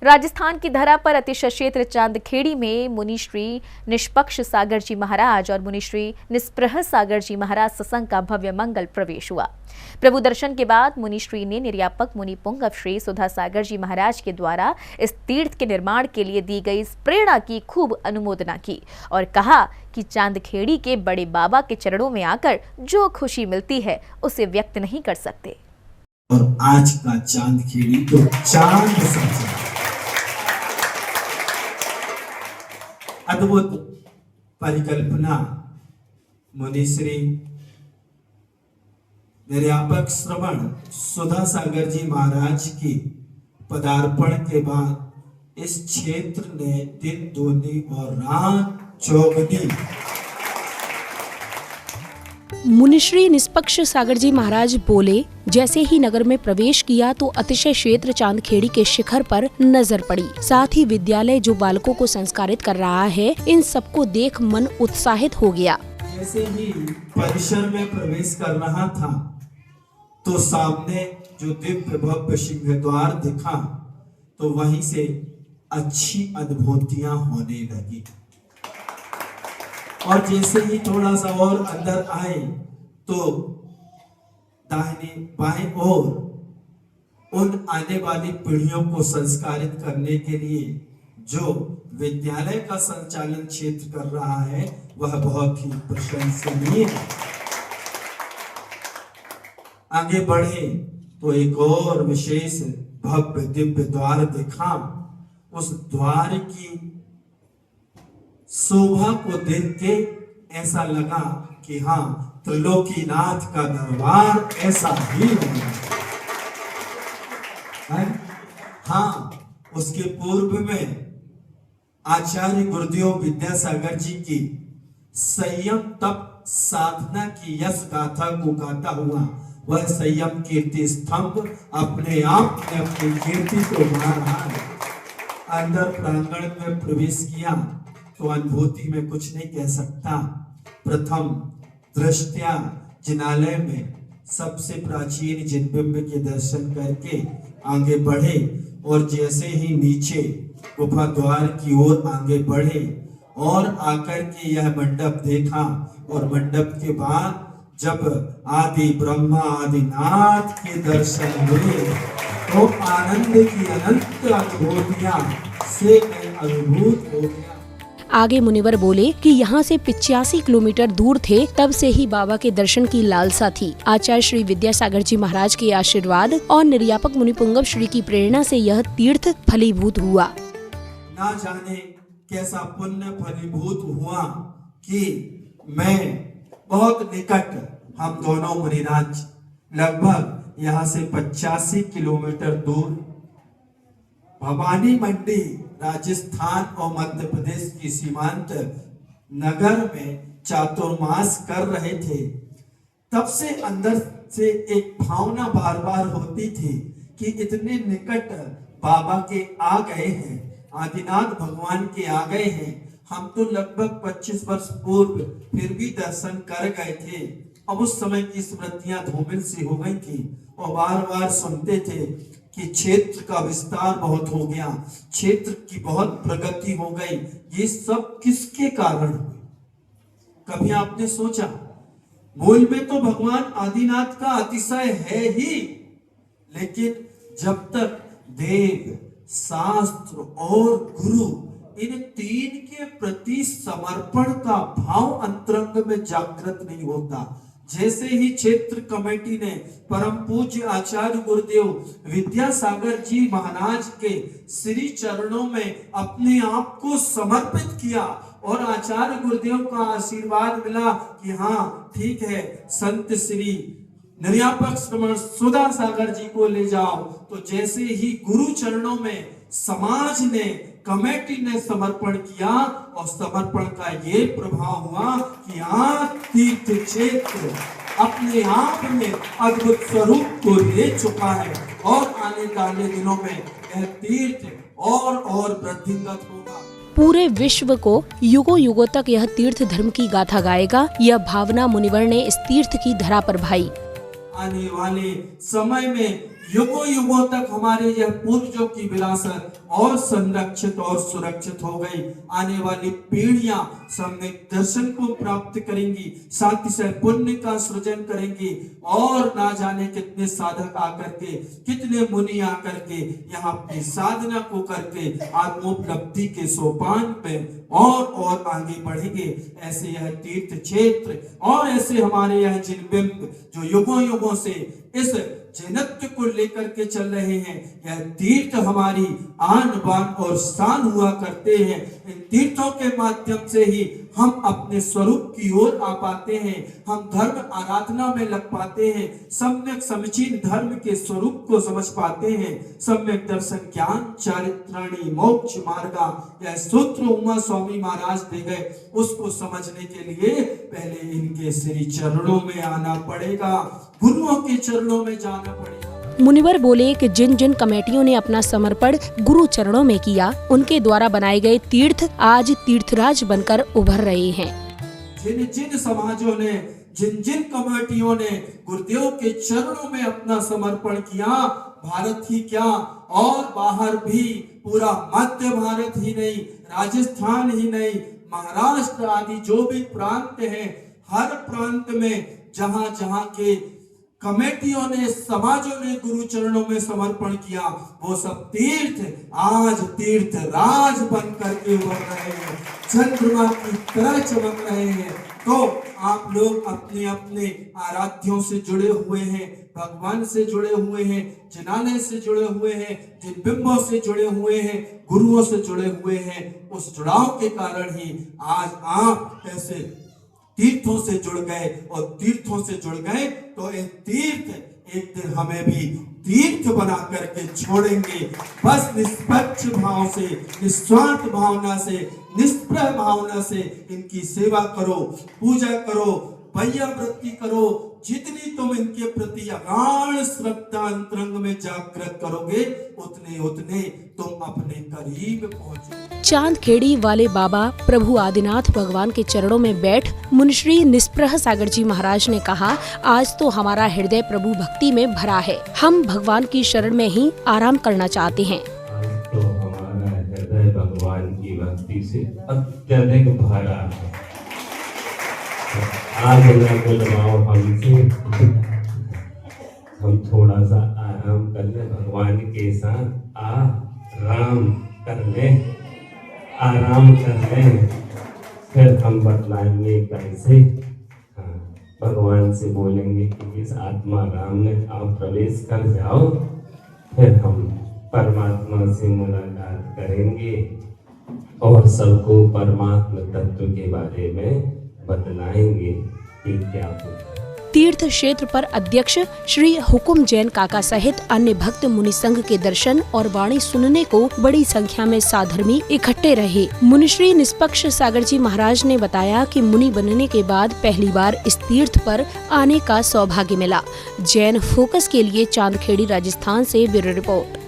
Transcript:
राजस्थान की धरा पर अतिशय क्षेत्र चांदखेड़ी में मुनि श्री निष्पक्ष सागर जी महाराज और मुनि श्री निष्प्रह सागर जी महाराज सत्संग का भव्य मंगल प्रवेश हुआ। प्रभु दर्शन के बाद मुनि श्री ने निर्यापक मुनि पुंगव श्री सुधा सागर जी महाराज के द्वारा इस तीर्थ के निर्माण के लिए दी गई इस प्रेरणा की खूब अनुमोदना की और कहा कि चांदखेड़ी के बड़े बाबा के चरणों में आकर जो खुशी मिलती है उसे व्यक्त नहीं कर सकते। और आज का चांदखेड़ी तो चांद सा अद्भुत परिकल्पना मुनिश्री निर्यापक श्रवण सुधा सागर जी महाराज की पदार्पण के बाद इस क्षेत्र ने दिन दूनी और रात चौगुनी। मुनिश्री निष्पक्ष सागर जी महाराज बोले, जैसे ही नगर में प्रवेश किया तो अतिशय क्षेत्र चांदखेड़ी के शिखर पर नजर पड़ी। साथ ही विद्यालय जो बालकों को संस्कारित कर रहा है, इन सबको देख मन उत्साहित हो गया। जैसे ही परिसर में प्रवेश कर रहा था तो सामने जो दिव्य भव्य सिंह द्वार दिखा तो वहीं से अच्छी अनुभूतियां होने लगी और जैसे ही थोड़ा सा और अंदर आए तो दाहिने बाएं ओर उन आने वाली पीढ़ियों को संस्कारित करने के लिए जो विद्यालय का संचालन क्षेत्र कर रहा है वह बहुत ही प्रशंसनीय है। आगे बढ़े तो एक और विशेष भव्य दिव्य द्वार दिखा। उस द्वार की शोभा को देख के ऐसा लगा कि हाँ, त्रिलोकीनाथ का दरबार ऐसा ही होगा। हाँ, उसके पूर्व में आचार्य गुरुदेव विद्यासागर जी की संयम तप साधना की यश गाथा को गाता हुआ वह संयम कीर्ति स्तंभ अपने आप में अपनी कीर्ति को बढ़ा रहा है। अंदर प्रांगण में प्रवेश किया तो अनुभूति में कुछ नहीं कह सकता। प्रथम दृष्टया जिनालय में सबसे प्राचीन जिनबिंब के दर्शन करके आगे बढ़े और जैसे ही नीचे गुफा द्वार की ओर आगे बढ़े और आकर के यह मंडप देखा और मंडप के बाद जब आदि ब्रह्मा आदिनाथ के दर्शन हुए तो आनंद की अनंत अनुभूतियां से मैं अनुभूत हो गया। आगे मुनिवर बोले कि यहाँ से 85 किलोमीटर दूर थे, तब से ही बाबा के दर्शन की लालसा थी। आचार्य श्री विद्यासागर जी महाराज के आशीर्वाद और निर्यापक मुनि पुंगव श्री की प्रेरणा से यह तीर्थ फलीभूत हुआ। ना जाने कैसा पुण्य फलीभूत हुआ कि मैं बहुत निकट हम दोनों मुनिराज लगभग यहाँ से 85 किलोमीटर दूर भवानी मंडी राजस्थान और मध्य प्रदेश की सीमांत नगर में चातुर्मास कर रहे थे। तब से अंदर से एक भावना बार बार होती थी कि इतने निकट बाबा के आ गए हैं, आदिनाथ भगवान के आ गए हैं। हम तो लगभग 25 वर्ष पूर्व फिर भी दर्शन कर गए थे। अब उस समय की स्मृतियां धूमिल सी हो गई थी और बार बार सुनते थे कि क्षेत्र का विस्तार बहुत हो गया, क्षेत्र की बहुत प्रगति हो गई। ये सब किसके कारण हुई? कभी आपने सोचा? मूल में तो भगवान आदिनाथ का अतिशय है ही, लेकिन जब तक देव, शास्त्र और गुरु इन तीन के प्रति समर्पण का भाव अंतरंग में जागृत नहीं होता, जैसे ही क्षेत्र कमेटी ने परम पूज्य आचार्य गुरुदेव विद्यासागर जी महाराज के श्री चरणों में अपने आप को समर्पित किया और आचार्य गुरुदेव का आशीर्वाद मिला कि हाँ ठीक है, संत श्री निर्यापक श्रवण सुधा सागर जी को ले जाओ, तो जैसे ही गुरु चरणों में समाज ने, कमेटी ने समर्पण किया और समर्पण का ये प्रभाव हुआ कि आज तीर्थ क्षेत्र अपने आप में अद्भुत स्वरूप को ले चुका है और आने वाले दिनों में यह तीर्थ और वृद्धिंगत होगा। पूरे विश्व को युगों युगों तक यह तीर्थ धर्म की गाथा गाएगा। यह भावना मुनिवर ने इस तीर्थ की धरा पर भाई। आने वाले समय में युगों युगों तक हमारे यह पूर्वजों की विरासत और संरक्षित और सुरक्षित हो गई। आने वाली पीढ़ियां सम्यक दर्शन को प्राप्त करेंगी, साथ ही साथ पुण्य का सृजन करेंगी और ना जाने कितने साधक आकर के, कितने मुनि आकर के यहाँ अपनी साधना को करके आत्मोपलब्धि के सोपान पे और आगे बढ़ेंगे। ऐसे यह तीर्थ क्षेत्र और ऐसे हमारे यह जिन बिंब जो युगों युगों से इस जैनत्व को लेकर के चल रहे हैं, यह तीर्थ हमारी आन बान और शान हुआ करते हैं। इन तीर्थों के माध्यम से ही हम अपने स्वरूप की ओर आ पाते हैं, हम धर्म आराधना में लग पाते हैं, सम्यक समीचीन धर्म के स्वरूप को समझ पाते हैं। सम्यक दर्शन ज्ञान चारित्राणी मोक्ष मार्गा यह सूत्र उमा स्वामी महाराज दे गए, उसको समझने के लिए पहले इनके श्री चरणों में आना पड़ेगा, गुरुओं के चरणों में जाना पड़ेगा। मुनिवर बोले कि जिन जिन कमेटियों ने अपना समर्पण गुरु चरणों में किया, उनके द्वारा बनाए गए तीर्थ आज तीर्थराज बनकर उभर रहे हैं। जिन जिन समाजों ने, जिन जिन कमेटियों ने गुरुदेव के चरणों में अपना समर्पण किया, भारत ही क्या और बाहर भी, पूरा मध्य भारत ही नहीं, राजस्थान ही नहीं, महाराष्ट्र आदि जो भी प्रांत हैं, हर प्रांत में जहां जहां के कमेटियों ने, समाजों ने गुरु चरणों में समर्पण किया, वो सब तीर्थ आज तीर्थ राज बन करके उभर रहे हैं, चंद्रमा की तरह चमक रहे हैं। तो आप लोग अपने अपने आराध्यों से जुड़े हुए हैं, भगवान से जुड़े हुए हैं, जिनालय से जुड़े हुए हैं, जिन बिंबों से जुड़े हुए हैं, गुरुओं से जुड़े हुए हैं, उस जुड़ाव के कारण ही आज आप ऐसे तीर्थों से जुड़ गए और तीर्थों से जुड़ गए तो इन तीर्थ एक दिन हमें भी तीर्थ बना करके छोड़ेंगे। बस निष्पक्ष भाव से, निस्वार्थ भावना से, निष्प्रह भावना से इनकी सेवा करो, पूजा करो, वैयावृत्ति करो। जितनी तुम इनके प्रति अगाध श्रद्धा अंतरंग में जागृत करोगे, उतने उतने तुम अपने करीब पहुंचोगे। चांदखेड़ी वाले बाबा प्रभु आदिनाथ भगवान के चरणों में बैठ मुनिश्री निष्प्रह सागर जी महाराज ने कहा, आज तो हमारा हृदय प्रभु भक्ति में भरा है, हम भगवान की शरण में ही आराम करना चाहते हैं। आज तो हमारा हृदय भगवान की भक्ति से अत्यधिक भरा है। आज ना बुलवाओ हमसे, हम थोड़ा सा आराम कर ले, भगवान के साथ आराम कर ले, आराम कर ले, फिर हम बतलाएंगे कैसे। हाँ, भगवान से बोलेंगे कि इस आत्मा राम में आप प्रवेश कर जाओ, फिर हम परमात्मा से मुलाकात करेंगे और सबको परमात्मा तत्व के बारे में बतलाएंगे कि क्या होगा। तीर्थ क्षेत्र पर अध्यक्ष श्री हुकुम जैन काका सहित अन्य भक्त मुनि संघ के दर्शन और वाणी सुनने को बड़ी संख्या में साधर्मी इकट्ठे रहे। मुनिश्री निष्पक्ष सागर जी महाराज ने बताया कि मुनि बनने के बाद पहली बार इस तीर्थ पर आने का सौभाग्य मिला। जैन फोकस के लिए चांदखेड़ी राजस्थान से ब्यूरो रिपोर्ट।